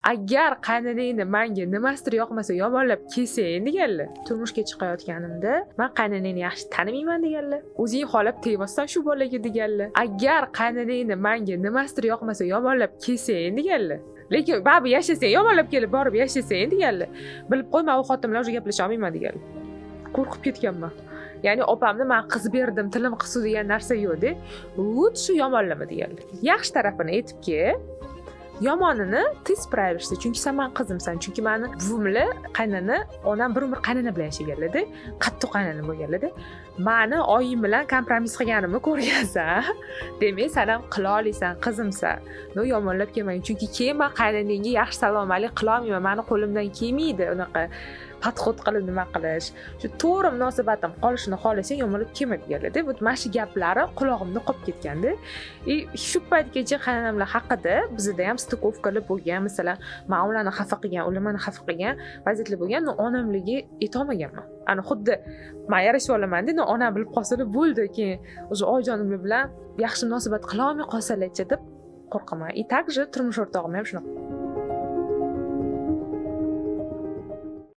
agar qaynanangni menga nimasidir yoqmasa yomonlab kelsang deganlar. Turmushga chiqayotganimda men qaynanangni yaxshi tanimayman deganlar. O'zing xohlab tegmasdan shu bolaga deganlar. Agar qaynanangni menga nimasidir yoqmasa yomonlab kelsang deganlar. Lekin baribir yashasang, yomonlab kelib borib yashasang deganlar. Bilib qo'y, men u xotin bilan o'sha gaplasha olmayman deganlar. Qo'rqib ketganman. Ya'ni opamni men qiz berdim, tilim qisdi degan narsa yo'q-da. Vut shu yomonlama deganlar. Yaxshi tarafini aytibki, yomonini tez praverishdi. Chunki sen men qizimsan. Chunki meni buvimlar, qaynana, onam bir umr qaynana bilan yashaganlar-da. Qattiq qaynana bo'lganlar-da. Meni oyim bilan kompromis qilganimni ko'rgansan. Demak, sen ham qila olasan, qizimsan. No yomonlab kelmang. Chunki keyin men qaynanangga yaxshi salom-alik qila olmayman. Meni qo'limdan kelmaydi unaqa patxot qilib nima qilish. Shu to'g'ri munosabatim qolishini xohlasang yomonlab kelma deganlar-da. Bu mana shu gaplari qulog'imda qolib ketganda. Shu paytgacha qaynonamlar haqida bizda ham stikovkalar bo'lgan. Masalan, men ularni xafa qilgan, ular meni xafa qilgan vaziyatlar bo'lgan. Onamlarga aytolmaganman. Ana xuddi men yarashib olaman-da, onam bilib qolsalar bo'ldi, keyin o'sha oyijonimlar bilan yaxshi munosabat qila olmay qolsalar-chi deb qo'rqaman. И также turmush o'rtog'im ham shunaqa.